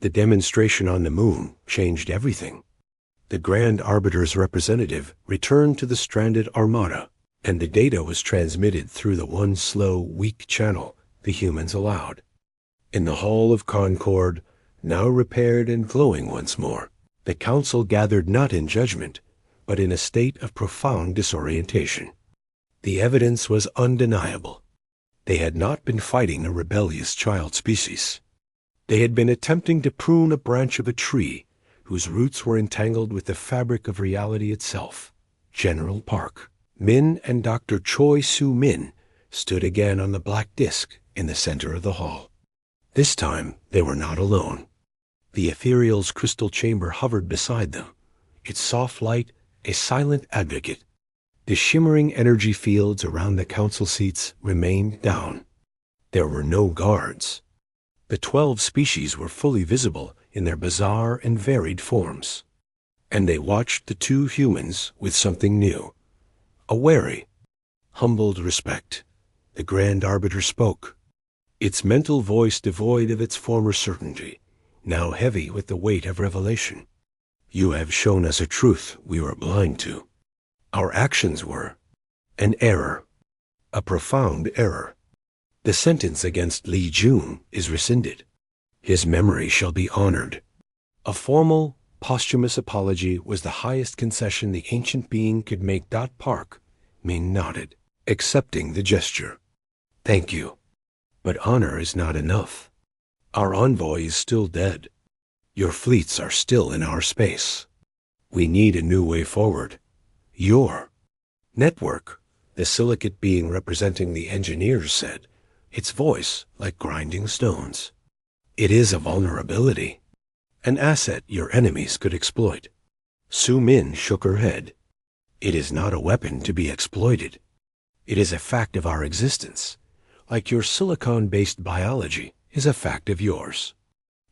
The demonstration on the moon changed everything. The Grand Arbiter's representative returned to the stranded armada, and the data was transmitted through the one slow, weak channel the humans allowed. In the Hall of Concord, now repaired and glowing once more, the council gathered not in judgment, but in a state of profound disorientation. The evidence was undeniable. They had not been fighting a rebellious child species. They had been attempting to prune a branch of a tree whose roots were entangled with the fabric of reality itself. General Park, Min and Dr. Choi Soo-min stood again on the black disk in the center of the hall. This time they were not alone. The ethereal's crystal chamber hovered beside them, its soft light a silent advocate. The shimmering energy fields around the council seats remained down. There were no guards. The 12 species were fully visible in their bizarre and varied forms. And they watched the two humans with something new. A wary, humbled respect. The Grand Arbiter spoke, its mental voice devoid of its former certainty, now heavy with the weight of revelation. You have shown us a truth we were blind to. Our actions were an error, a profound error. The sentence against Li Jun is rescinded. His memory shall be honored. A formal, posthumous apology was the highest concession the ancient being could make. Park, Min nodded, accepting the gesture. Thank you. But honor is not enough. Our envoy is still dead. Your fleets are still in our space. We need a new way forward. Your network, the silicate being representing the engineers said, its voice like grinding stones. It is a vulnerability, an asset your enemies could exploit. Su-min shook her head. It is not a weapon to be exploited. It is a fact of our existence, like your silicon-based biology is a fact of yours.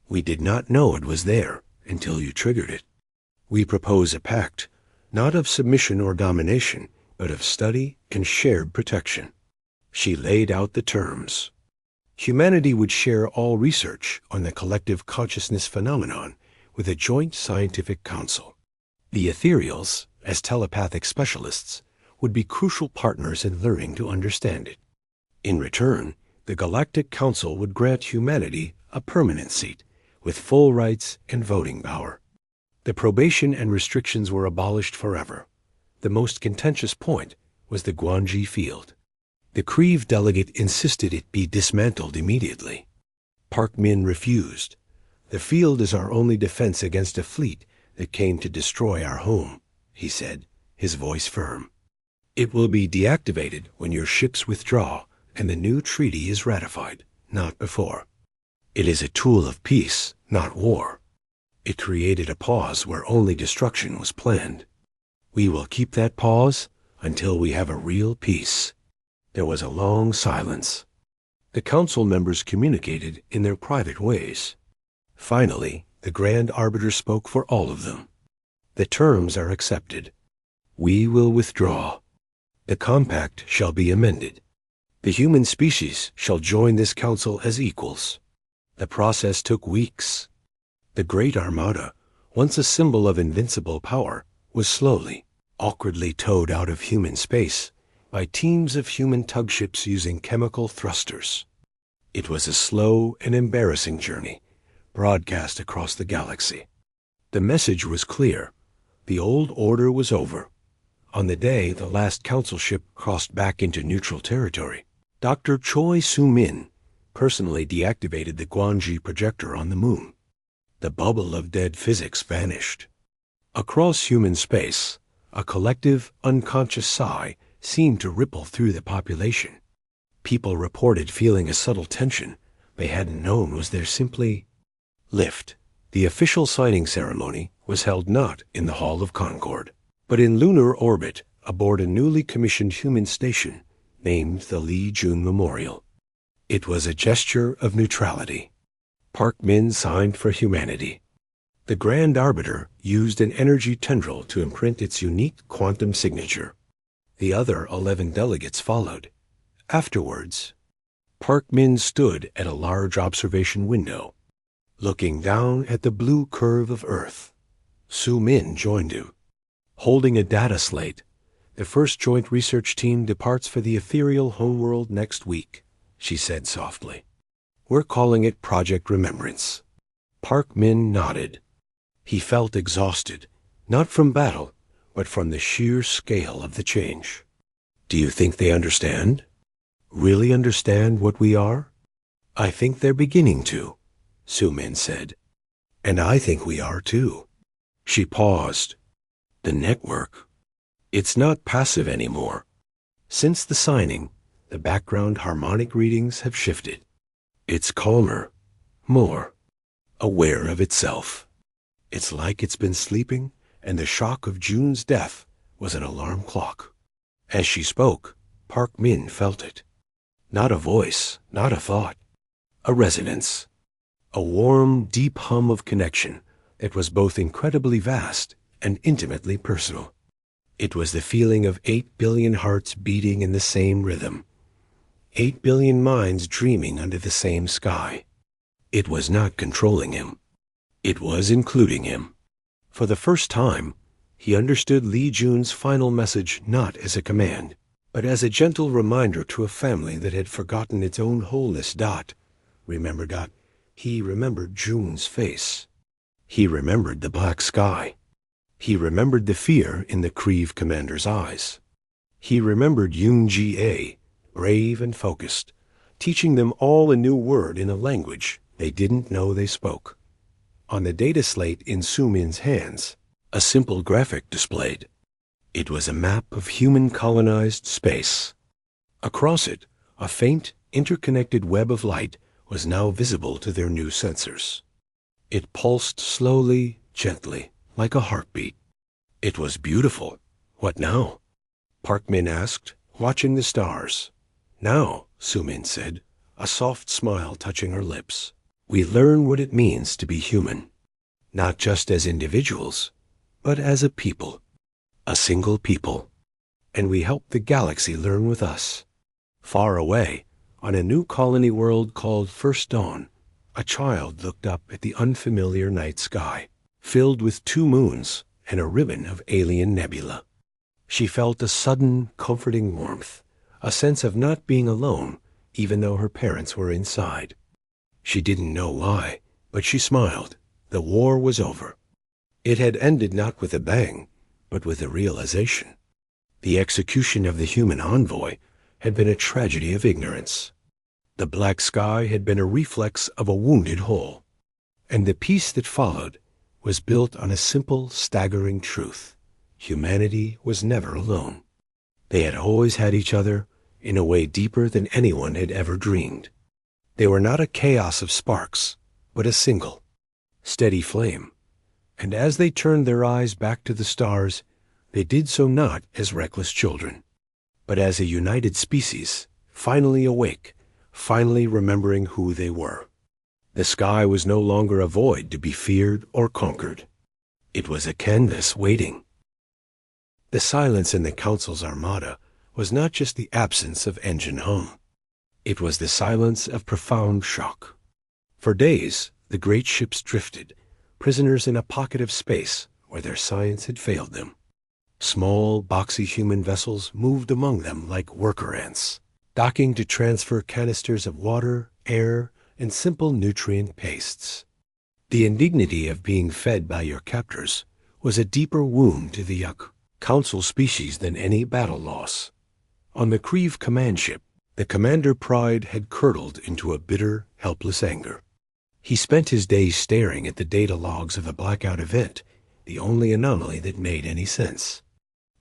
We did not know it was there until you triggered it. We propose a pact, not of submission or domination, but of study and shared protection. She laid out the terms. Humanity would share all research on the collective consciousness phenomenon with a joint scientific council. The ethereals, as telepathic specialists, would be crucial partners in learning to understand it. In return, the Galactic Council would grant humanity a permanent seat with full rights and voting power. The probation and restrictions were abolished forever. The most contentious point was the Guanji field. The Creve delegate insisted it be dismantled immediately. Park Min refused. The field is our only defense against a fleet that came to destroy our home, he said, his voice firm. It will be deactivated when your ships withdraw and the new treaty is ratified, not before. It is a tool of peace, not war. It created a pause where only destruction was planned. We will keep that pause until we have a real peace. There was a long silence. The council members communicated in their private ways. Finally, the Grand Arbiter spoke for all of them. The terms are accepted. We will withdraw. The compact shall be amended. The human species shall join this council as equals. The process took weeks. The Great Armada, once a symbol of invincible power, was slowly, awkwardly towed out of human space by teams of human tugships using chemical thrusters. It was a slow and embarrassing journey, broadcast across the galaxy. The message was clear. The old order was over. On the day the last council ship crossed back into neutral territory, Dr. Choi Soo-min personally deactivated the Guanji projector on the moon. The bubble of dead physics vanished. Across human space, a collective, unconscious sigh seemed to ripple through the population. People reported feeling a subtle tension they hadn't known was there. Simply lift. The official signing ceremony was held not in the Hall of Concord, but in lunar orbit aboard a newly commissioned human station named the Li Jun Memorial. It was a gesture of neutrality. Park Min signed for humanity. The Grand Arbiter used an energy tendril to imprint its unique quantum signature. The other 11 delegates followed. Afterwards, Park Min stood at a large observation window. looking down at the blue curve of Earth. Su Min joined him. Holding a data slate, the first joint research team departs for the ethereal homeworld next week, she said softly. We're calling it Project Remembrance. Park Min nodded. He felt exhausted, not from battle, but from the sheer scale of the change. Do you think they understand? Really understand what we are? I think they're beginning to, Su Min said. And I think we are too. She paused. The network. It's not passive anymore. Since the signing, the background harmonic readings have shifted. It's calmer, more aware of itself. It's like it's been sleeping, and the shock of June's death was an alarm clock. As she spoke, Park Min felt it. Not a voice, not a thought. A resonance. A warm, deep hum of connection that was both incredibly vast and intimately personal. It was the feeling of 8 billion hearts beating in the same rhythm. 8 billion minds dreaming under the same sky. It was not controlling him. It was including him. For the first time, he understood Li Jun's final message not as a command, but as a gentle reminder to a family that had forgotten its own wholeness. Remember. He remembered June's face. He remembered the black sky. He remembered the fear in the Creve commander's eyes. He remembered Yun Ga, brave and focused, teaching them all a new word in a language they didn't know they spoke. On the data slate in Su Min's hands, a simple graphic displayed. It was a map of human-colonized space. Across it, a faint, interconnected web of light was now visible to their new sensors. It pulsed slowly, gently, like a heartbeat. It was beautiful. What now? Park Min asked, watching the stars. Now, Su Min said, a soft smile touching her lips, we learn what it means to be human. Not just as individuals, but as a people. A single people. And we help the galaxy learn with us. Far away, on a new colony world called First Dawn, a child looked up at the unfamiliar night sky, filled with 2 moons and a ribbon of alien nebula. She felt a sudden, comforting warmth, a sense of not being alone, even though her parents were inside. She didn't know why, but she smiled. The war was over. It had ended not with a bang, but with a realization. The execution of the human envoy had been a tragedy of ignorance. The black sky had been a reflex of a wounded whole. And the peace that followed was built on a simple, staggering truth. Humanity was never alone. They had always had each other in a way deeper than anyone had ever dreamed. They were not a chaos of sparks, but a single, steady flame. And as they turned their eyes back to the stars, they did so not as reckless children, but as a united species, finally awake, finally remembering who they were. The sky was no longer a void to be feared or conquered. It was a canvas waiting. The silence in the Council's armada was not just the absence of engine hum. It was the silence of profound shock. For days, the great ships drifted, prisoners in a pocket of space where their science had failed them. Small, boxy human vessels moved among them like worker ants, docking to transfer canisters of water, air, and simple nutrient pastes. The indignity of being fed by your captors was a deeper wound to the Council species than any battle loss. On the Creve command ship, the commander pride had curdled into a bitter, helpless anger. He spent his days staring at the data logs of the blackout event, the only anomaly that made any sense.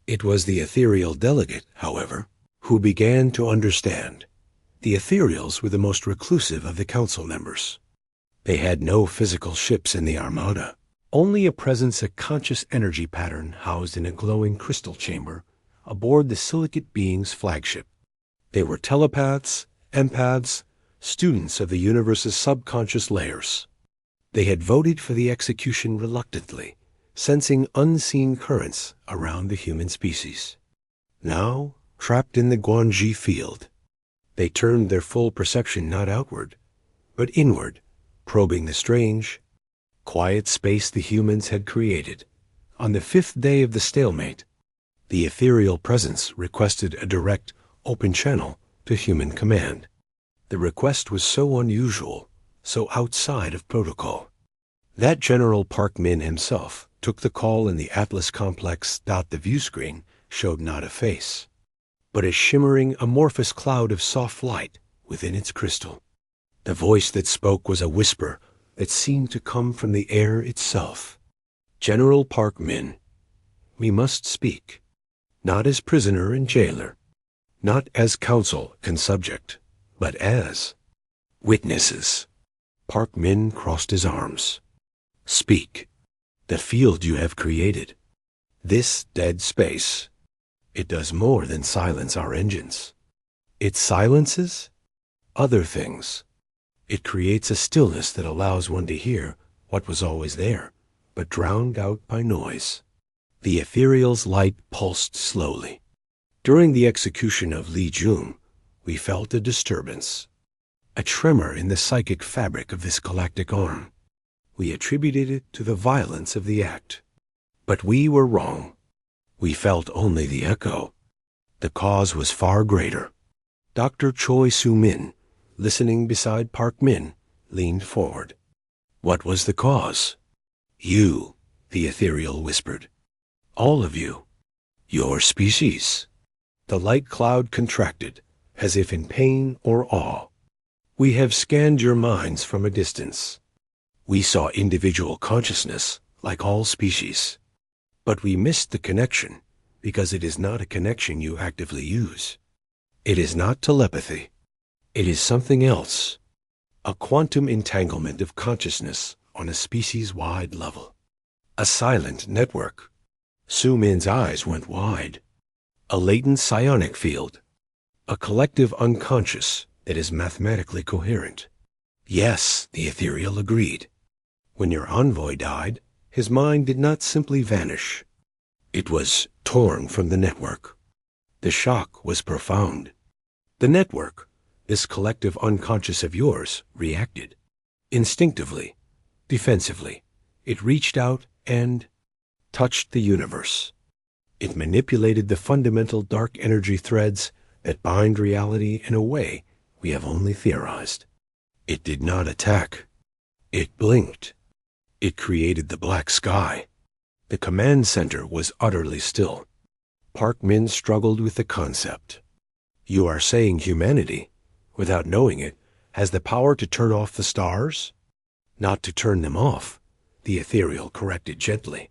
It was the ethereal delegate, however, who began to understand. The ethereals were the most reclusive of the council members. They had no physical ships in the armada, only a presence of conscious energy pattern housed in a glowing crystal chamber aboard the silicate being's flagship. They were telepaths, empaths, students of the universe's subconscious layers. They had voted for the execution reluctantly, sensing unseen currents around the human species. Now, trapped in the Guanji field, they turned their full perception not outward, but inward, probing the strange, quiet space the humans had created. On the fifth day of the stalemate, the ethereal presence requested a direct, open channel to human command. The request was so unusual, so outside of protocol, that General Park Min himself took the call in the Atlas complex. The view screen showed not a face, but a shimmering amorphous cloud of soft light within its crystal. The voice that spoke was a whisper that seemed to come from the air itself. General Park Min, we must speak, not as prisoner and jailer, not as counsel and subject, but as witnesses. Park Min crossed his arms. Speak. The field you have created, this dead space, it does more than silence our engines. It silences other things. It creates a stillness that allows one to hear what was always there, but drowned out by noise. The ethereal's light pulsed slowly. During the execution of Li Jun, we felt a disturbance, a tremor in the psychic fabric of this galactic arm. We attributed it to the violence of the act. But we were wrong. We felt only the echo. The cause was far greater. Dr. Choi Soo-min, listening beside Park Min, leaned forward. What was the cause? You, the ethereal whispered. All of you. Your species. The light cloud contracted, as if in pain or awe. We have scanned your minds from a distance. We saw individual consciousness, like all species. But we missed the connection, because it is not a connection you actively use. It is not telepathy. It is something else. A quantum entanglement of consciousness on a species-wide level. A silent network. Su-min's eyes went wide. A latent psionic field. A collective unconscious that is mathematically coherent. Yes, the ethereal agreed. When your envoy died, his mind did not simply vanish. It was torn from the network. The shock was profound. The network, this collective unconscious of yours, reacted. Instinctively, defensively, it reached out and touched the universe. It manipulated the fundamental dark energy threads that bind reality in a way we have only theorized. It did not attack. It blinked. It created the black sky. The command center was utterly still. Park Min struggled with the concept. You are saying humanity, without knowing it, has the power to turn off the stars? Not to turn them off, the ethereal corrected gently.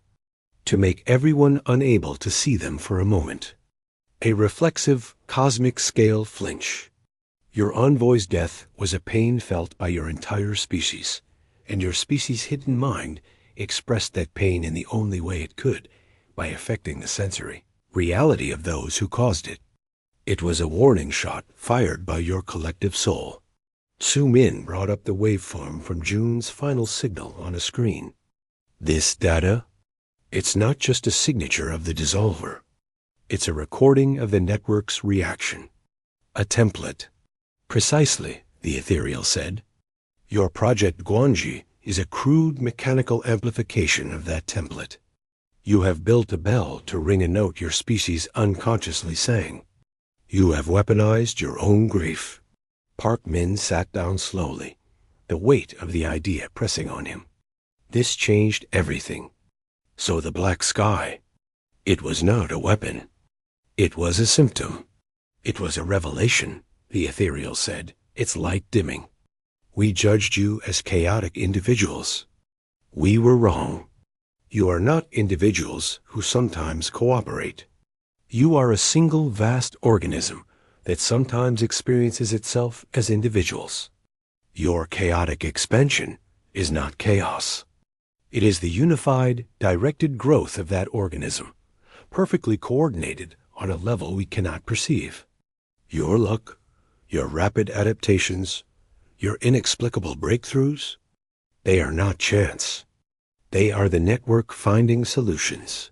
To make everyone unable to see them for a moment. A reflexive, cosmic scale flinch. Your envoy's death was a pain felt by your entire species, and your species' hidden mind expressed that pain in the only way it could, by affecting the sensory reality of those who caused it. It was a warning shot fired by your collective soul. Su-min brought up the waveform from Jun's final signal on a screen. This data, it's not just a signature of the dissolver. It's a recording of the network's reaction. A template. Precisely, the ethereal said. Your project Guanji is a crude mechanical amplification of that template. You have built a bell to ring a note your species unconsciously sang. You have weaponized your own grief. Park Min sat down slowly, the weight of the idea pressing on him. This changed everything. So the black sky, it was not a weapon. It was a symptom. It was a revelation, the ethereal said, its light dimming. We judged you as chaotic individuals. We were wrong. You are not individuals who sometimes cooperate. You are a single vast organism that sometimes experiences itself as individuals. Your chaotic expansion is not chaos. It is the unified, directed growth of that organism, perfectly coordinated on a level we cannot perceive. Your luck, your rapid adaptations, your inexplicable breakthroughs, they are not chance. They are the network finding solutions.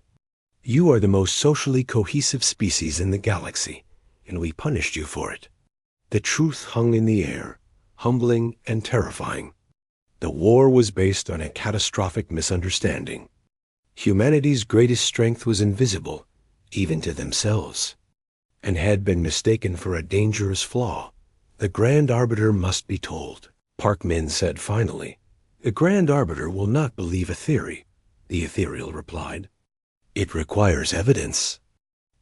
You are the most socially cohesive species in the galaxy, and we punished you for it. The truth hung in the air, humbling and terrifying. The war was based on a catastrophic misunderstanding. Humanity's greatest strength was invisible, even to themselves, and had been mistaken for a dangerous flaw. The Grand Arbiter must be told, Park Min said finally. The Grand Arbiter will not believe a theory, the ethereal replied. It requires evidence.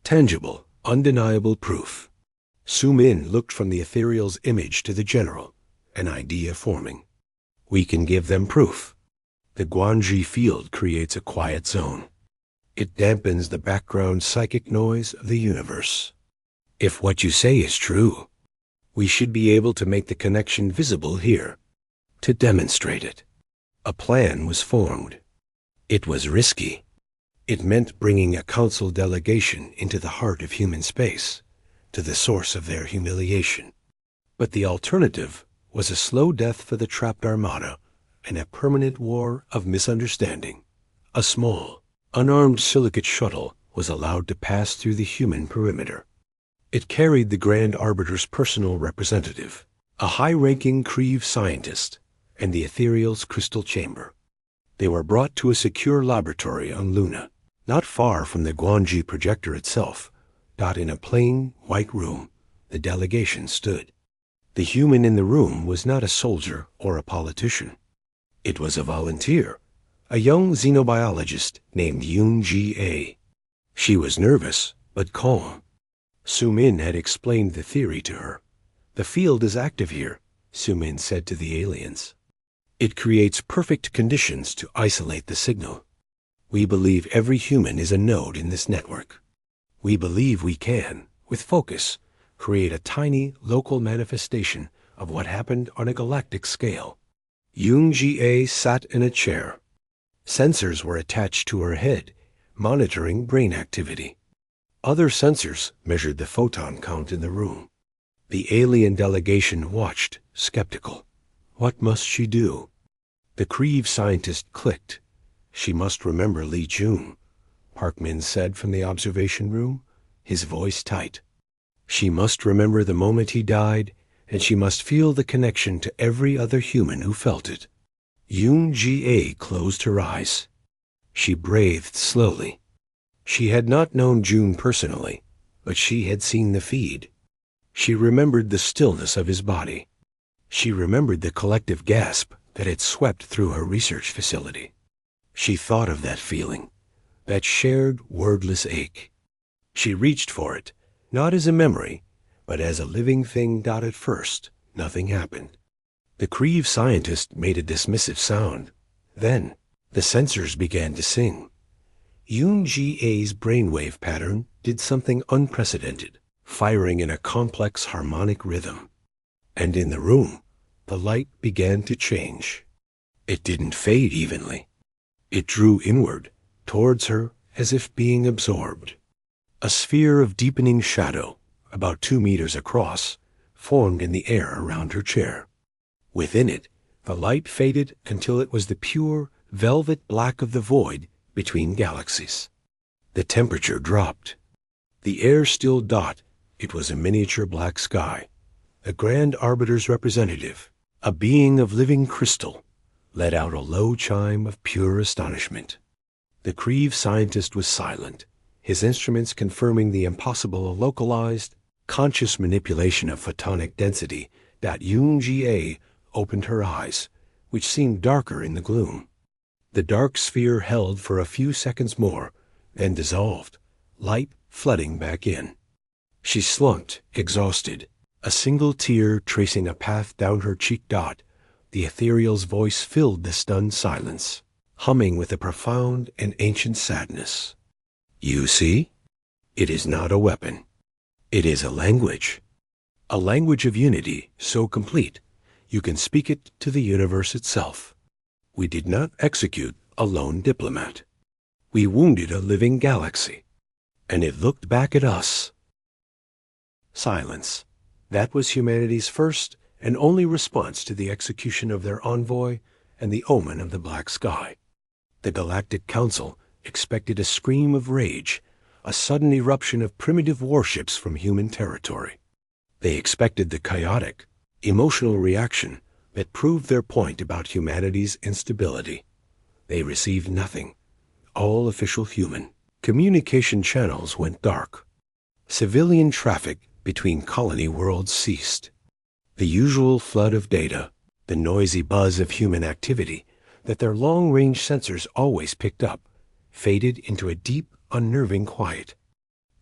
Tangible, undeniable proof. Su Min looked from the ethereal's image to the general, an idea forming. We can give them proof. The Guanji field creates a quiet zone. It dampens the background psychic noise of the universe. If what you say is true, we should be able to make the connection visible here, to demonstrate it. A plan was formed. It was risky. It meant bringing a council delegation into the heart of human space, to the source of their humiliation. But the alternative was a slow death for the trapped armada and a permanent war of misunderstanding. A small, unarmed silicate shuttle was allowed to pass through the human perimeter. It carried the Grand Arbiter's personal representative, a high-ranking Creve scientist, and the ethereal's crystal chamber. They were brought to a secure laboratory on Luna, not far from the Guanji projector itself. In a plain, white room, the delegation stood. The human in the room was not a soldier or a politician. It was a volunteer, a young xenobiologist named Yoon-Ji-A. She was nervous, but calm. Su Min had explained the theory to her. The field is active here, Su Min said to the aliens. It creates perfect conditions to isolate the signal. We believe every human is a node in this network. We believe we can, with focus, create a tiny local manifestation of what happened on a galactic scale. Yoon-Ji-A sat in a chair. Sensors were attached to her head, monitoring brain activity. Other sensors measured the photon count in the room. The alien delegation watched, skeptical. What must she do? The Creve scientist clicked. She must remember Li Jun, Park Min said from the observation room, his voice tight. She must remember the moment he died, and she must feel the connection to every other human who felt it. Yoon-Ji-A closed her eyes. She breathed slowly. She had not known June personally, but she had seen the feed. She remembered the stillness of his body. She remembered the collective gasp that had swept through her research facility. She thought of that feeling, that shared wordless ache. She reached for it, not as a memory, but as a living thing. At first, nothing happened. The Creve scientist made a dismissive sound. Then, the sensors began to sing. Yoon-Ji-A's brainwave pattern did something unprecedented, firing in a complex harmonic rhythm. And in the room, the light began to change. It didn't fade evenly. It drew inward, towards her, as if being absorbed. A sphere of deepening shadow, about 2 meters across, formed in the air around her chair. Within it, the light faded until it was the pure, velvet black of the void between galaxies. The temperature dropped. The air still. It was a miniature black sky. The Grand Arbiter's representative, a being of living crystal, let out a low chime of pure astonishment. The Creve scientist was silent, his instruments confirming the impossible localized, conscious manipulation of photonic density. Yoon-Ji-A opened her eyes, which seemed darker in the gloom. The dark sphere held for a few seconds more, then dissolved, light flooding back in. She slumped, exhausted, a single tear tracing a path down her cheek. The ethereal's voice filled the stunned silence, humming with a profound and ancient sadness. You see? It is not a weapon. It is a language. A language of unity so complete, you can speak it to the universe itself. We did not execute a lone diplomat. We wounded a living galaxy, and it looked back at us. Silence. That was humanity's first and only response to the execution of their envoy and the omen of the black sky. The Galactic Council expected a scream of rage, a sudden eruption of primitive warships from human territory. They expected the chaotic, emotional reaction that proved their point about humanity's instability. They received nothing. All official human communication channels went dark. Civilian traffic between colony worlds ceased. The usual flood of data, the noisy buzz of human activity that their long-range sensors always picked up, faded into a deep, unnerving quiet.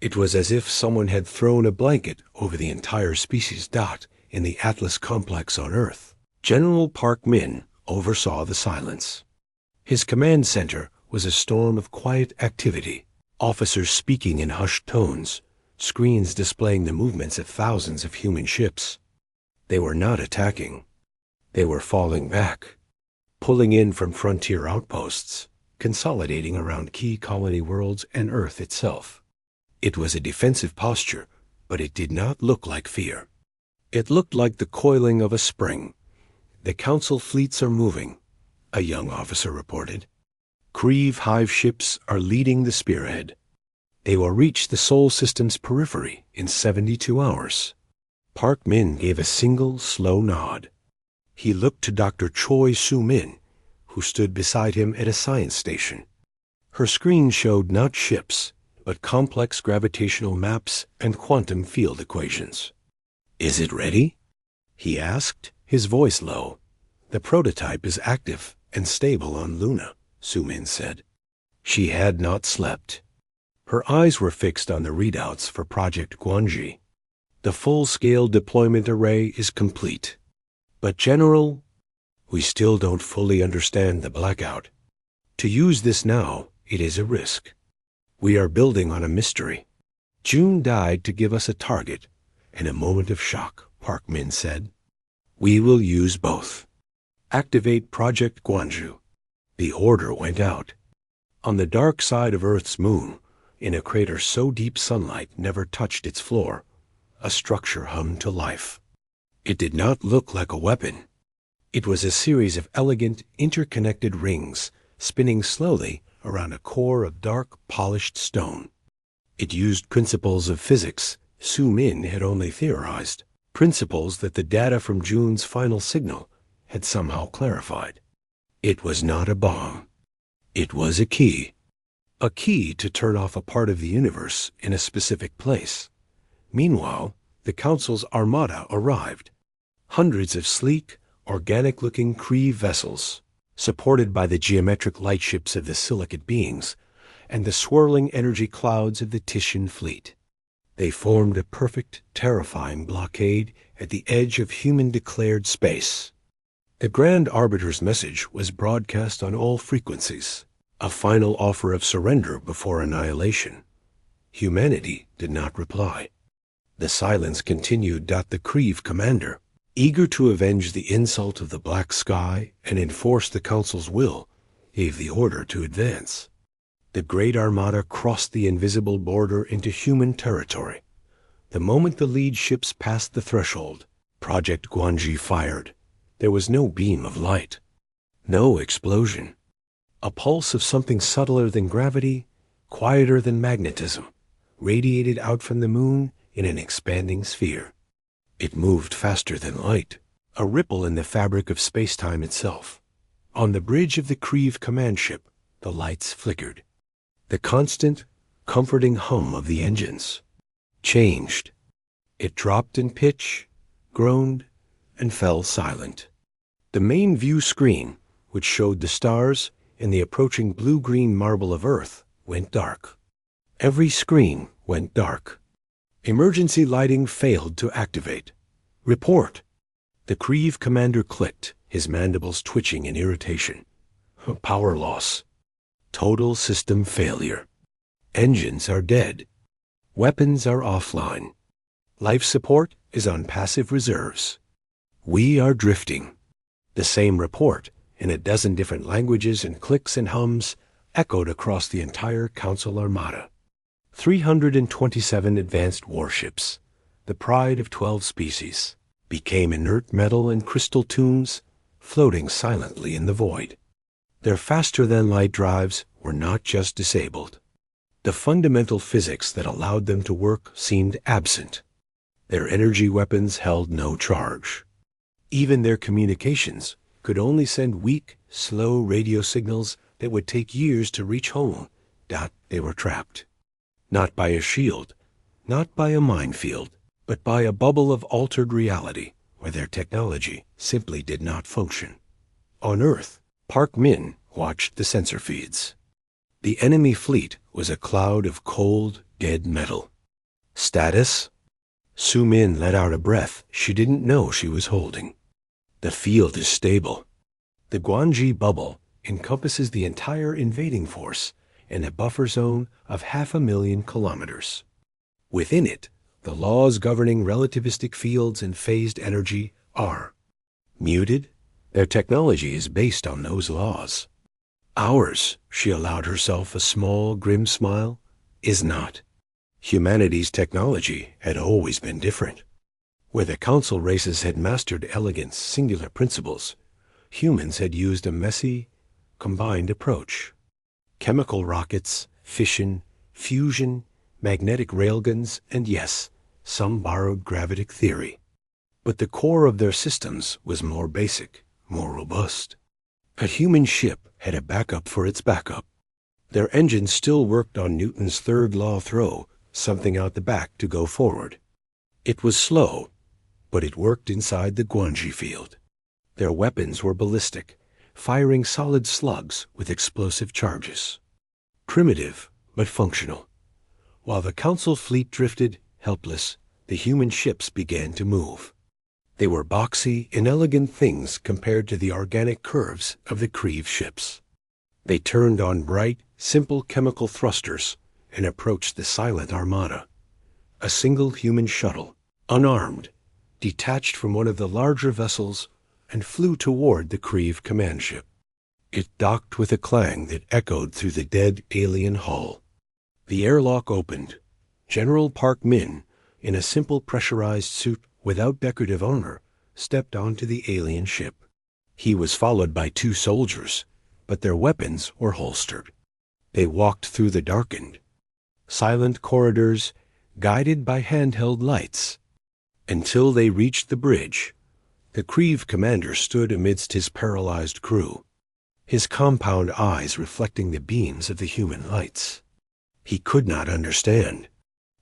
It was as if someone had thrown a blanket over the entire species dot in the Atlas complex on Earth. General Park Min oversaw the silence. His command center was a storm of quiet activity, officers speaking in hushed tones, screens displaying the movements of thousands of human ships. They were not attacking. They were falling back, pulling in from frontier outposts, consolidating around key colony worlds and Earth itself. It was a defensive posture, but it did not look like fear. It looked like the coiling of a spring. "The Council fleets are moving," a young officer reported. "Creve hive ships are leading the spearhead. They will reach the Sol System's periphery in 72 hours. Park Min gave a single, slow nod. He looked to Dr. Choi Soo-min, who stood beside him at a science station. Her screen showed not ships, but complex gravitational maps and quantum field equations. "Is it ready?" he asked, his voice low. "The prototype is active and stable on Luna," Soo-min said. She had not slept. Her eyes were fixed on the readouts for Project Guanji. "The full-scale deployment array is complete. But General, we still don't fully understand the blackout. To use this now, it is a risk. We are building on a mystery. June died to give us a target and a moment of shock," Park Min said. "We will use both. Activate Project Guanju." The order went out. On the dark side of Earth's moon, in a crater so deep sunlight never touched its floor, a structure hummed to life. It did not look like a weapon. It was a series of elegant, interconnected rings spinning slowly around a core of dark, polished stone. It used principles of physics Soo-min had only theorized, principles that the data from June's final signal had somehow clarified. It was not a bomb. It was a key to turn off a part of the universe in a specific place. Meanwhile, the Council's armada arrived. Hundreds of sleek, organic-looking Cree vessels, supported by the geometric lightships of the silicate beings and the swirling energy clouds of the Titian fleet. They formed a perfect, terrifying blockade at the edge of human-declared space. The Grand Arbiter's message was broadcast on all frequencies, a final offer of surrender before annihilation. Humanity did not reply. The silence continued. The Creve commander, eager to avenge the insult of the black sky and enforce the Council's will, gave the order to advance. The great armada crossed the invisible border into human territory. The moment the lead ships passed the threshold, Project Guanji fired. There was no beam of light, no explosion. A pulse of something subtler than gravity, quieter than magnetism, radiated out from the moon in an expanding sphere. It moved faster than light, a ripple in the fabric of space-time itself. On the bridge of the Creve command ship, the lights flickered. The constant, comforting hum of the engines changed. It dropped in pitch, groaned, and fell silent. The main view screen, which showed the stars and the approaching blue-green marble of Earth, went dark. Every screen went dark. Emergency lighting failed to activate. "Report." The Creve commander clicked, his mandibles twitching in irritation. "Power loss. Total system failure. Engines are dead. Weapons are offline. Life support is on passive reserves. We are drifting." The same report, in a dozen different languages and clicks and hums, echoed across the entire Council armada. 327 advanced warships, the pride of 12 species, became inert metal and crystal tombs, floating silently in the void. Their faster-than-light drives were not just disabled. The fundamental physics that allowed them to work seemed absent. Their energy weapons held no charge. Even their communications could only send weak, slow radio signals that would take years to reach home. They were trapped. Not by a shield, not by a minefield, but by a bubble of altered reality where their technology simply did not function. On Earth, Park Min watched the sensor feeds. The enemy fleet was a cloud of cold, dead metal. Status? Su Min let out a breath she didn't know she was holding. The field is stable. The Guanji bubble encompasses the entire invading force in a buffer zone of 500,000 kilometers. Within it, the laws governing relativistic fields and phased energy are muted. Their technology is based on those laws. Ours, she allowed herself a small, grim smile, is not. Humanity's technology had always been different. Where the council races had mastered elegant, singular principles, humans had used a messy, combined approach. Chemical rockets, fission, fusion, magnetic railguns, and yes, some borrowed gravitic theory. But the core of their systems was more basic, more robust. A human ship had a backup for its backup. Their engines still worked on Newton's third law throw something out the back to go forward. It was slow, but it worked inside the Guanji field. Their weapons were ballistic, firing solid slugs with explosive charges. Primitive, but functional. While the council fleet drifted, helpless, the human ships began to move. They were boxy, inelegant things compared to the organic curves of the Creve ships. They turned on bright, simple chemical thrusters and approached the silent armada. A single human shuttle, unarmed, detached from one of the larger vessels and flew toward the Creve command ship. It docked with a clang that echoed through the dead alien hull. The airlock opened. General Park Min, in a simple pressurized suit without decorative armor, stepped onto the alien ship. He was followed by 2 soldiers, but their weapons were holstered. They walked through the darkened, silent corridors, guided by handheld lights, until they reached the bridge. The Creve commander stood amidst his paralyzed crew, his compound eyes reflecting the beams of the human lights. He could not understand.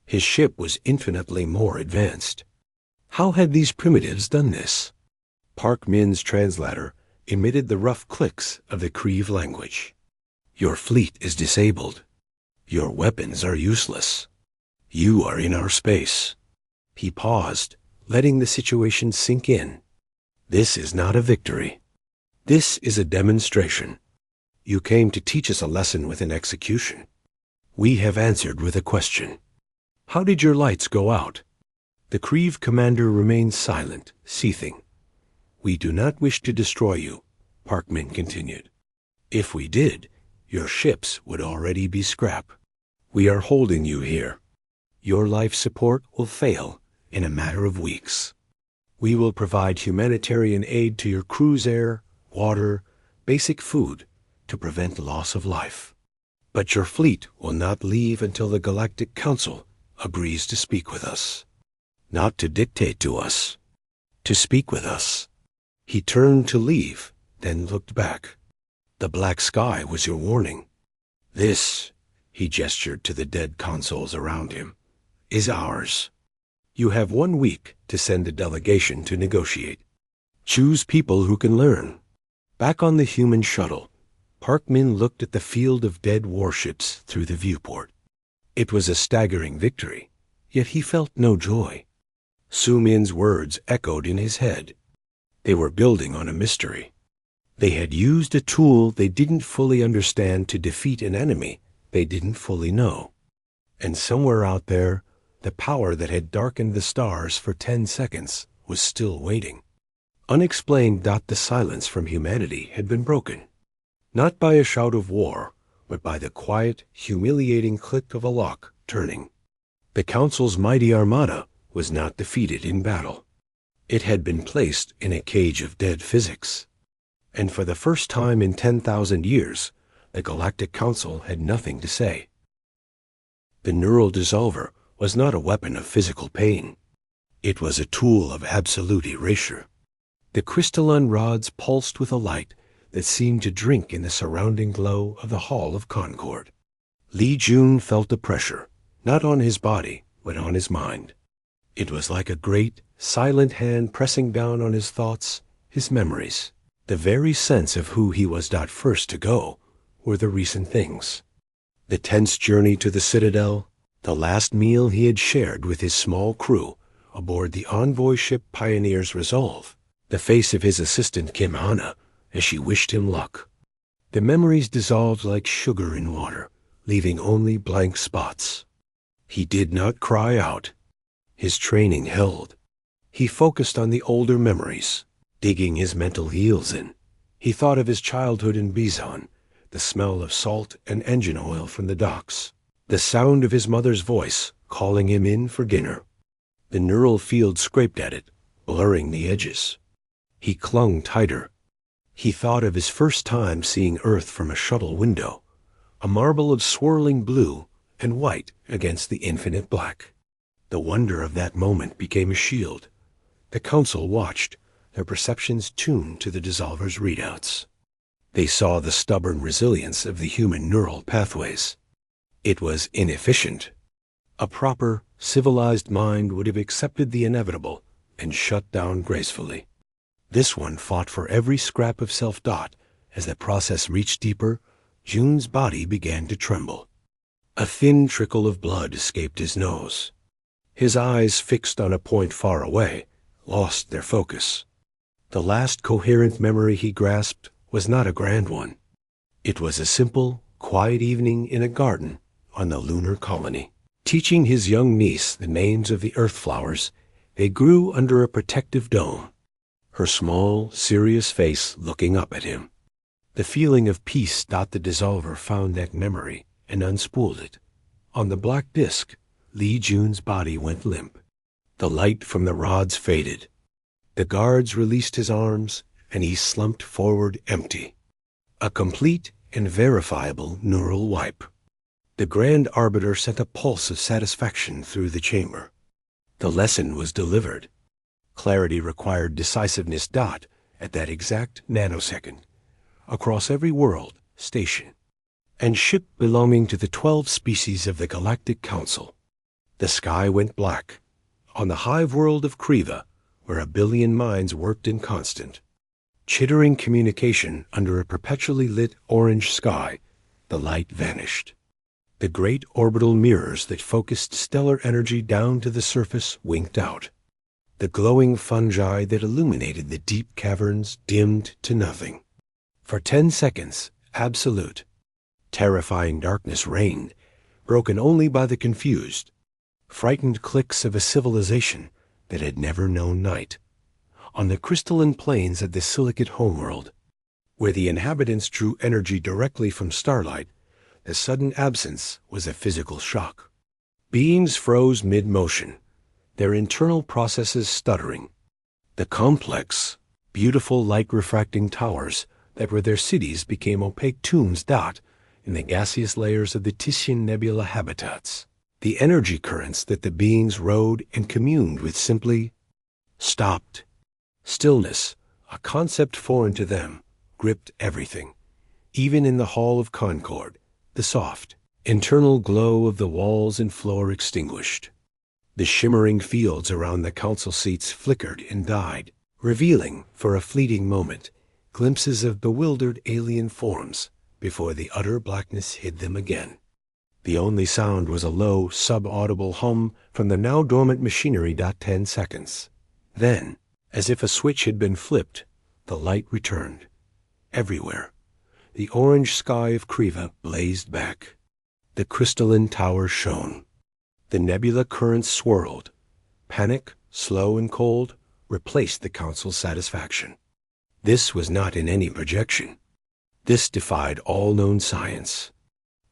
His ship was infinitely more advanced. How had these primitives done this? Park Min's translator emitted the rough clicks of the Creve language. Your fleet is disabled. Your weapons are useless. You are in our space. He paused, letting the situation sink in. This is not a victory. This is a demonstration. You came to teach us a lesson with an execution. We have answered with a question. How did your lights go out? The Creve commander remained silent, seething. We do not wish to destroy you, Park Min continued. If we did, your ships would already be scrap. We are holding you here. Your life support will fail in a matter of weeks. We will provide humanitarian aid to your crew's air, water, basic food to prevent loss of life. But your fleet will not leave until the Galactic Council agrees to speak with us. Not to dictate to us, to speak with us. He turned to leave, then looked back. The black sky was your warning. This, he gestured to the dead consoles around him, is ours. You have 1 week to send a delegation to negotiate. Choose people who can learn. Back on the human shuttle, Park Min looked at the field of dead warships through the viewport. It was a staggering victory, yet he felt no joy. Su Min's words echoed in his head. They were building on a mystery. They had used a tool they didn't fully understand to defeat an enemy they didn't fully know. And somewhere out there, the power that had darkened the stars for 10 seconds was still waiting. Unexplained, the silence from humanity had been broken. Not by a shout of war, but by the quiet, humiliating click of a lock turning. The Council's mighty armada was not defeated in battle. It had been placed in a cage of dead physics. And for the first time in 10,000 years, the Galactic Council had nothing to say. The neural dissolver was not a weapon of physical pain. It was a tool of absolute erasure. The crystalline rods pulsed with a light that seemed to drink in the surrounding glow of the Hall of Concord. Li Jun felt the pressure, not on his body, but on his mind. It was like a great, silent hand pressing down on his thoughts, his memories. The very sense of who he was not first to go were the recent things. The tense journey to the Citadel, the last meal he had shared with his small crew aboard the Envoy ship Pioneer's Resolve, the face of his assistant Kim Hana as she wished him luck. The memories dissolved like sugar in water, leaving only blank spots. He did not cry out. His training held. He focused on the older memories, digging his mental heels in. He thought of his childhood in Bizon, the smell of salt and engine oil from the docks, the sound of his mother's voice calling him in for dinner. The neural field scraped at it, blurring the edges. He clung tighter. He thought of his first time seeing Earth from a shuttle window, a marble of swirling blue and white against the infinite black. The wonder of that moment became a shield. The Council watched, their perceptions tuned to the dissolver's readouts. They saw the stubborn resilience of the human neural pathways. It was inefficient. A proper, civilized mind would have accepted the inevitable and shut down gracefully. This one fought for every scrap of self-doubt. As the process reached deeper, Jun's body began to tremble. A thin trickle of blood escaped his nose. His eyes, fixed on a point far away, lost their focus. The last coherent memory he grasped was not a grand one. It was a simple, quiet evening in a garden on the lunar colony. Teaching his young niece the names of the earth flowers, they grew under a protective dome, her small, serious face looking up at him. The feeling of peace. The dissolver found that memory and unspooled it. On the black disk, Li Jun's body went limp. The light from the rods faded. The guards released his arms, and he slumped forward empty. A complete and verifiable neural wipe. The Grand Arbiter sent a pulse of satisfaction through the chamber. The lesson was delivered. Clarity required decisiveness. At that exact nanosecond, across every world, station, and ship belonging to the 12 species of the Galactic Council, the sky went black. On the hive world of Kriva, where 1 billion minds worked in constant, chittering communication under a perpetually lit orange sky, the light vanished. The great orbital mirrors that focused stellar energy down to the surface winked out. The glowing fungi that illuminated the deep caverns dimmed to nothing. For 10 seconds, absolute, terrifying darkness reigned, broken only by the confused, frightened clicks of a civilization that had never known night. On the crystalline plains of the silicate homeworld, where the inhabitants drew energy directly from starlight, the sudden absence was a physical shock. Beings froze mid-motion, their internal processes stuttering. The complex, beautiful light-refracting towers that were their cities became opaque tombs. In the gaseous layers of the Titian Nebula habitats. The energy currents that the beings rode and communed with simply stopped. Stillness, a concept foreign to them, gripped everything. Even in the Hall of Concord, the soft, internal glow of the walls and floor extinguished. The shimmering fields around the council seats flickered and died, revealing, for a fleeting moment, glimpses of bewildered alien forms before the utter blackness hid them again. The only sound was a low, sub-audible hum from the now dormant machinery. 10 seconds. Then, as if a switch had been flipped, the light returned. Everywhere, the orange sky of Kriva blazed back. The crystalline tower shone. The nebula currents swirled. Panic, slow and cold, replaced the council's satisfaction. This was not in any projection. This defied all known science.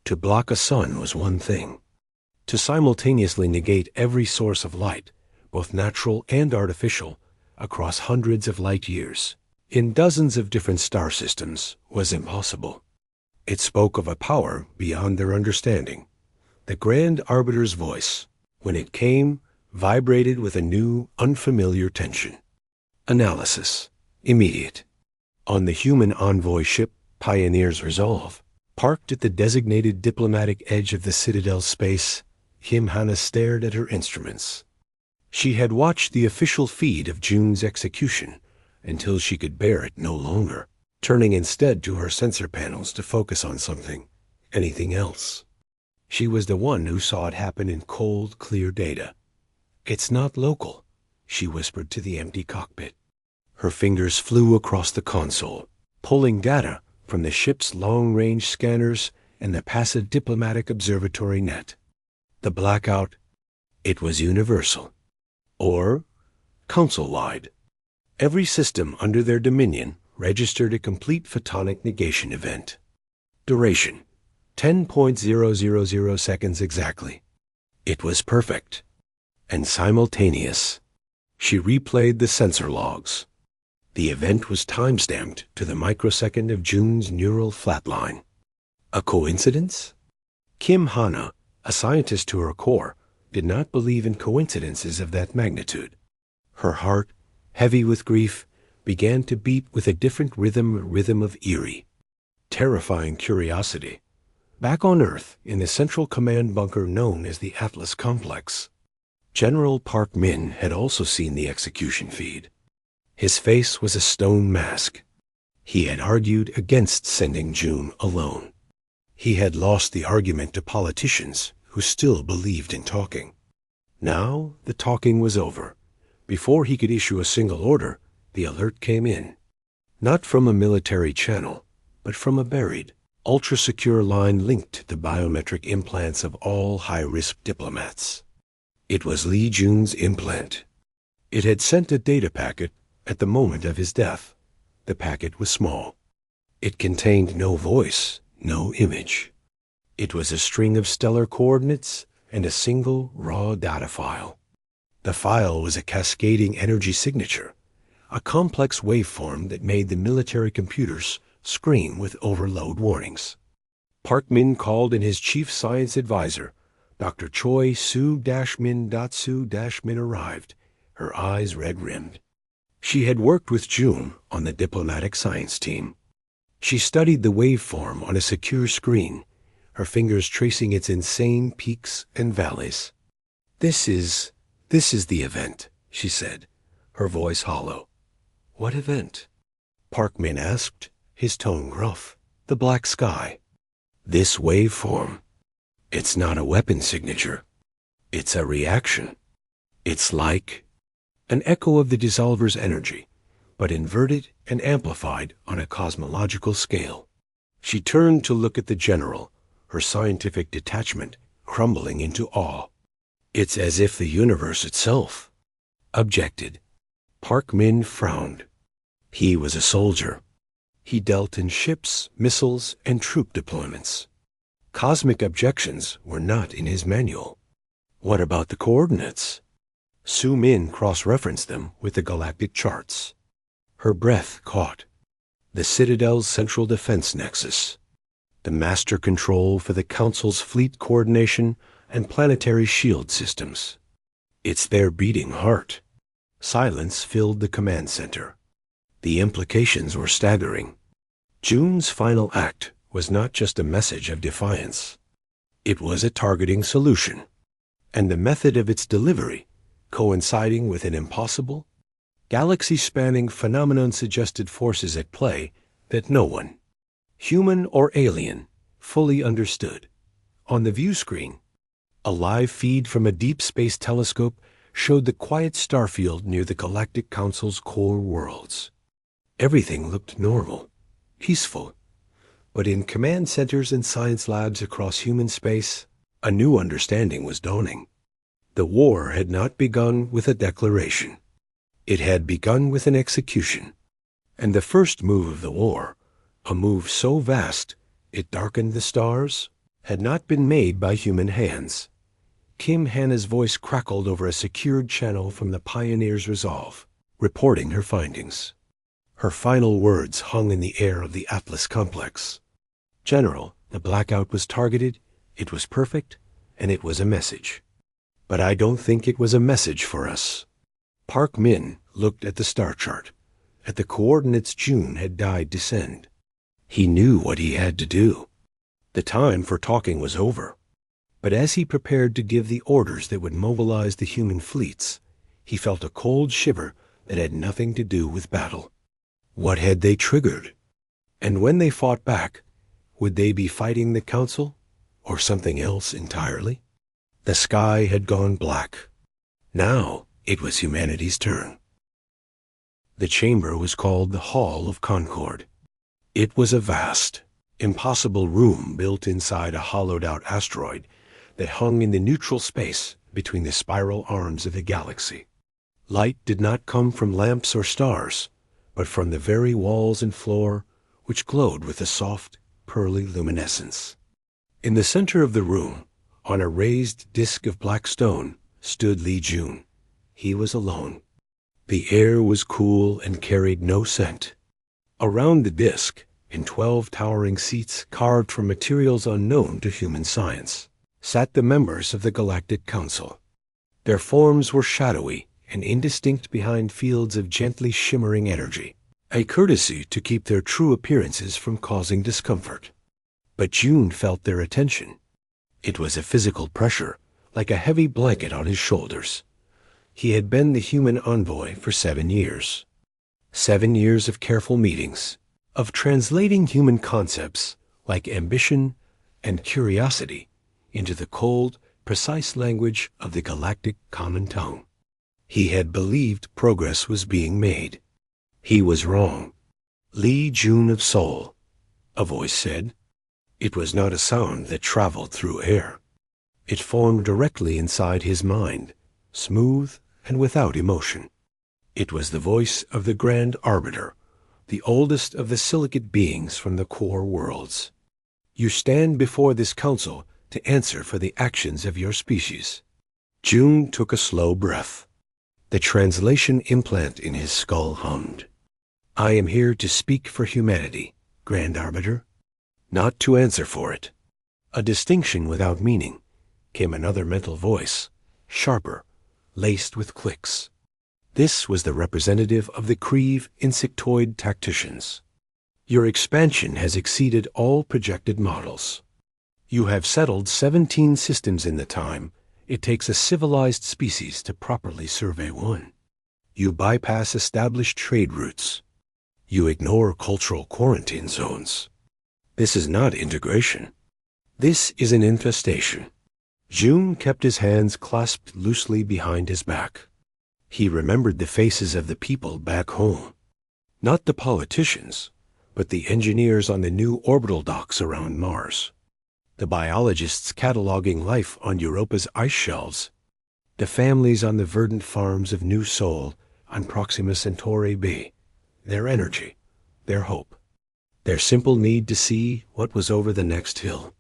To block a sun was one thing. To simultaneously negate every source of light, both natural and artificial, across hundreds of light years, in dozens of different star systems, was impossible. It spoke of a power beyond their understanding. The Grand Arbiter's voice, when it came, vibrated with a new, unfamiliar tension. Analysis. immediate. On the human envoy ship Pioneer's Resolve, parked at the designated diplomatic edge of the Citadel's space, Kim Hannah stared at her instruments. She had watched the official feed of June's execution until she could bear it no longer, turning instead to her sensor panels to focus on anything else. She was the one who saw it happen in cold, clear data. "It's not local," she whispered to the empty cockpit. Her fingers flew across the console, pulling data from the ship's long-range scanners and the passive diplomatic observatory net. The blackout, it was universal, or council-wide. Every system under their dominion registered a complete photonic negation event. Duration, 10.000 seconds exactly. It was perfect and simultaneous. She replayed the sensor logs. The event was time-stamped to the microsecond of June's neural flatline. A coincidence? Kim Hannah, a scientist to her core, did not believe in coincidences of that magnitude. Her heart, heavy with grief, began to beat with a different rhythm of eerie, terrifying curiosity. Back on Earth, in the central command bunker known as the Atlas Complex, General Park Min had also seen the execution feed. His face was a stone mask. He had argued against sending June alone. He had lost the argument to politicians who still believed in talking. Now the talking was over. Before he could issue a single order, the alert came in. Not from a military channel, but from a buried, ultra-secure line linked to the biometric implants of all high-risk diplomats. It was Lee Jun's implant. It had sent a data packet at the moment of his death. The packet was small. It contained no voice, no image. It was a string of stellar coordinates and a single raw data file. The file was a cascading energy signature, a complex waveform that made the military computers scream with overload warnings. Park Min called in his chief science advisor. Dr. Choi Su-Min.Su-Min arrived, her eyes red-rimmed. She had worked with June on the diplomatic science team. She studied the waveform on a secure screen, her fingers tracing its insane peaks and valleys. This is the event," she said, her voice hollow. "What event?" Park Min asked, his tone gruff. "The black sky. This waveform. It's not a weapon signature. It's a reaction. It's like an echo of the dissolver's energy, but inverted and amplified on a cosmological scale." She turned to look at the general, her scientific detachment crumbling into awe. "It's as if the universe itself objected." Park Min frowned. He was a soldier. He dealt in ships, missiles, and troop deployments. Cosmic objections were not in his manual. What about the coordinates? Su-Min cross-referenced them with the galactic charts. Her breath caught. The Citadel's central defense nexus. The master control for the Council's fleet coordination and planetary shield systems. It's their beating heart. Silence filled the command center. The implications were staggering. June's final act was not just a message of defiance. It was a targeting solution, and the method of its delivery, coinciding with an impossible, galaxy-spanning phenomenon, suggested forces at play that no one, human or alien, fully understood. On the view screen, a live feed from a deep space telescope showed the quiet starfield near the Galactic Council's core worlds. Everything looked normal, peaceful. But in command centers and science labs across human space, a new understanding was dawning. The war had not begun with a declaration. It had begun with an execution. And the first move of the war, a move so vast it darkened the stars, had not been made by human hands. Kim Hannah's voice crackled over a secured channel from the Pioneer's Resolve, reporting her findings. Her final words hung in the air of the Atlas Complex. "General, the blackout was targeted, it was perfect, and it was a message. But I don't think it was a message for us." Park Min looked at the star chart, at the coordinates June had died to send. He knew what he had to do. The time for talking was over. But as he prepared to give the orders that would mobilize the human fleets, he felt a cold shiver that had nothing to do with battle. What had they triggered? And when they fought back, would they be fighting the Council or something else entirely? The sky had gone black. Now it was humanity's turn. The chamber was called the Hall of Concord. It was a vast, impossible room built inside a hollowed-out asteroid that hung in the neutral space between the spiral arms of the galaxy. Light did not come from lamps or stars, but from the very walls and floor, which glowed with a soft, pearly luminescence. In the center of the room, on a raised disk of black stone, stood Li Jun. He was alone. The air was cool and carried no scent. Around the disk, in 12 towering seats carved from materials unknown to human science, sat the members of the Galactic Council. Their forms were shadowy and indistinct behind fields of gently shimmering energy, a courtesy to keep their true appearances from causing discomfort. But June felt their attention. It was a physical pressure, like a heavy blanket on his shoulders. He had been the human envoy for 7 years. 7 years of careful meetings, of translating human concepts like ambition and curiosity into the cold, precise language of the galactic common tongue. He had believed progress was being made. He was wrong. Li Jun of Soul, a voice said. It was not a sound that traveled through air. It formed directly inside his mind, smooth and without emotion. It was the voice of the Grand Arbiter, the oldest of the silicate beings from the core worlds. You stand before this council to answer for the actions of your species. June took a slow breath. The translation implant in his skull hummed. I am here to speak for humanity, Grand Arbiter, not to answer for it. A distinction without meaning. Came another mental voice, sharper, laced with clicks. This was the representative of the Creve insectoid tacticians. Your expansion has exceeded all projected models. You have settled 17 systems in the time it takes a civilized species to properly survey one. You bypass established trade routes. You ignore cultural quarantine zones. This is not integration. This is an infestation. June kept his hands clasped loosely behind his back. He remembered the faces of the people back home. Not the politicians, but the engineers on the new orbital docks around Mars. The biologists cataloging life on Europa's ice shelves. The families on the verdant farms of New Sol on Proxima Centauri B. Their energy, their hope, their simple need to see what was over the next hill.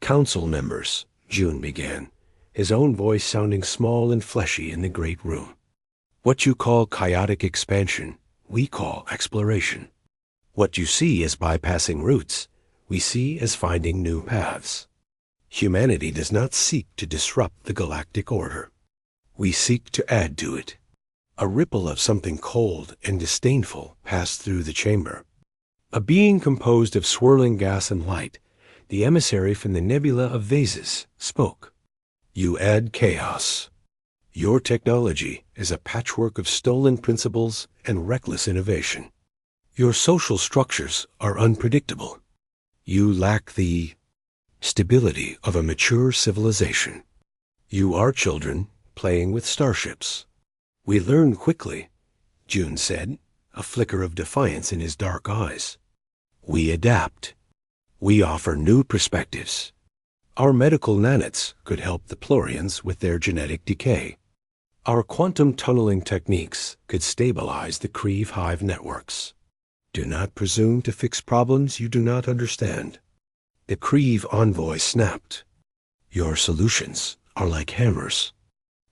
Council members, June began, his own voice sounding small and fleshy in the great room. What you call chaotic expansion, we call exploration. What you see as bypassing routes, we see as finding new paths. Humanity does not seek to disrupt the galactic order. We seek to add to it. A ripple of something cold and disdainful passed through the chamber. A being composed of swirling gas and light, the emissary from the nebula of vases, spoke. You add chaos. Your technology is a patchwork of stolen principles and reckless innovation. Your social structures are unpredictable. You lack the stability of a mature civilization. You are children playing with starships. We learn quickly, June said, a flicker of defiance in his dark eyes. We adapt. We offer new perspectives. Our medical nanites could help the Plorians with their genetic decay. Our quantum tunneling techniques could stabilize the Creve hive networks. Do not presume to fix problems you do not understand. The Creve envoy snapped. Your solutions are like hammers.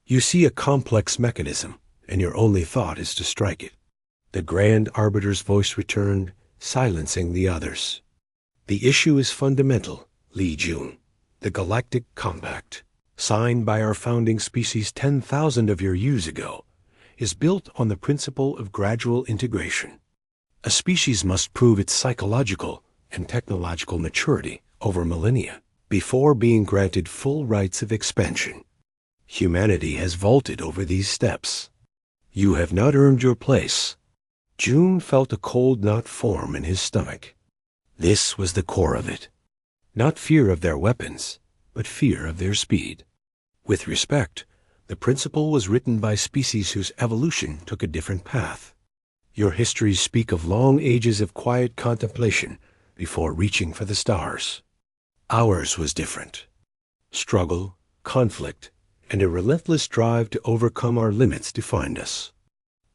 You see a complex mechanism, and your only thought is to strike it. The Grand Arbiter's voice returned, silencing the others. The issue is fundamental, Li Jun. The Galactic Compact, signed by our founding species 10,000 of your years ago, is built on the principle of gradual integration. A species must prove its psychological and technological maturity over millennia before being granted full rights of expansion. Humanity has vaulted over these steps. You have not earned your place. June felt a cold knot form in his stomach. This was the core of it. Not fear of their weapons, but fear of their speed. With respect, the principle was written by species whose evolution took a different path. Your histories speak of long ages of quiet contemplation before reaching for the stars. Ours was different. Struggle, conflict, and a relentless drive to overcome our limits defined us.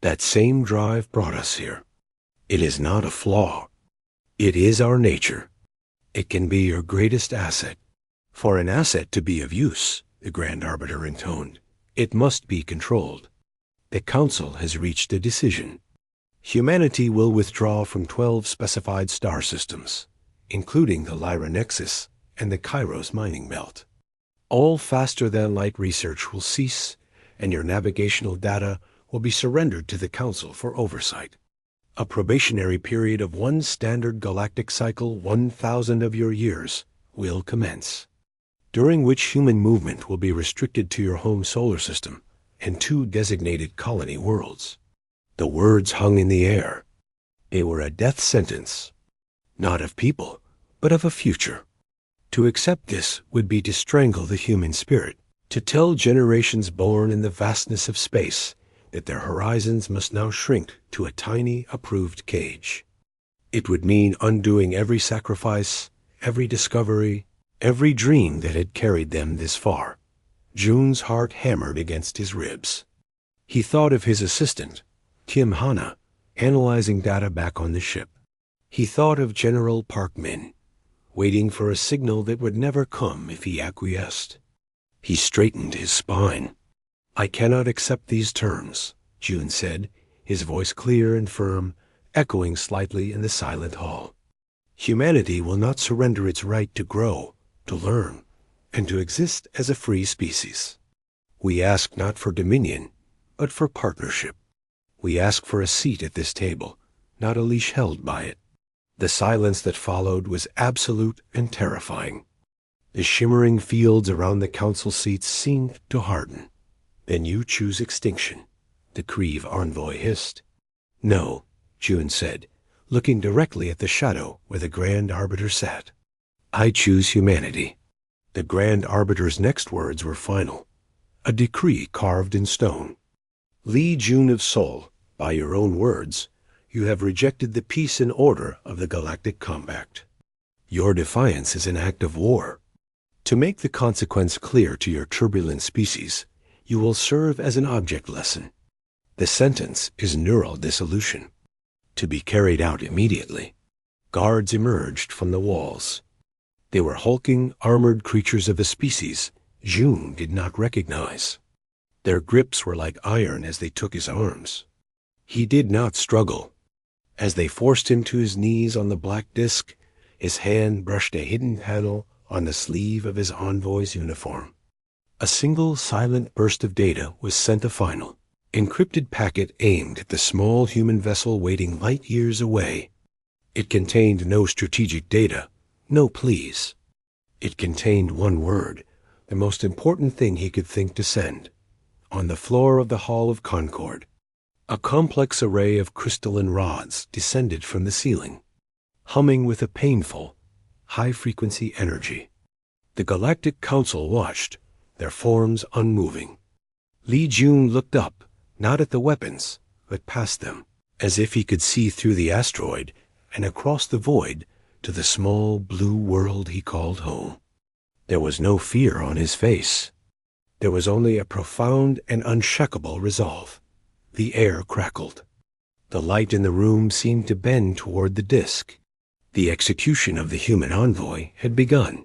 That same drive brought us here. It is not a flaw. It is our nature. It can be your greatest asset. For an asset to be of use, the Grand Arbiter intoned, it must be controlled. The Council has reached a decision. Humanity will withdraw from 12 specified star systems, including the Lyra Nexus and the Kairos mining belt. All faster-than-light research will cease, and your navigational data will be surrendered to the Council for oversight. A probationary period of one standard galactic cycle, 1,000 of your years, will commence, during which human movement will be restricted to your home solar system and 2 designated colony worlds. The words hung in the air. They were a death sentence, not of people, but of a future. To accept this would be to strangle the human spirit, to tell generations born in the vastness of space that their horizons must now shrink to a tiny, approved cage. It would mean undoing every sacrifice, every discovery, every dream that had carried them this far. June's heart hammered against his ribs. He thought of his assistant, Kim Hana, analyzing data back on the ship. He thought of General Park Min, waiting for a signal that would never come if he acquiesced. He straightened his spine. "I cannot accept these terms," June said, his voice clear and firm, echoing slightly in the silent hall. "Humanity will not surrender its right to grow, to learn, and to exist as a free species. We ask not for dominion, but for partnership. We ask for a seat at this table, not a leash held by it." The silence that followed was absolute and terrifying. The shimmering fields around the council seats seemed to harden. "Then you choose extinction," the Creve envoy hissed. "No," June said, looking directly at the shadow where the Grand Arbiter sat. "I choose humanity." The Grand Arbiter's next words were final, a decree carved in stone. "Lee June of Sol, by your own words, you have rejected the peace and order of the Galactic Compact. Your defiance is an act of war. To make the consequence clear to your turbulent species, you will serve as an object lesson. The sentence is neural dissolution, to be carried out immediately." Guards emerged from the walls. They were hulking, armored creatures of a species June did not recognize. Their grips were like iron as they took his arms. He did not struggle. As they forced him to his knees on the black disk, his hand brushed a hidden panel on the sleeve of his envoy's uniform. A single silent burst of data was sent a final, encrypted packet aimed at the small human vessel waiting light years away. It contained no strategic data, no pleas. It contained one word, the most important thing he could think to send. On the floor of the Hall of Concord, a complex array of crystalline rods descended from the ceiling, humming with a painful, high-frequency energy. The Galactic Council watched, their forms unmoving. Lee June looked up, not at the weapons, but past them, as if he could see through the asteroid and across the void to the small blue world he called home. There was no fear on his face. There was only a profound and unshakable resolve. The air crackled. The light in the room seemed to bend toward the disk. The execution of the human envoy had begun.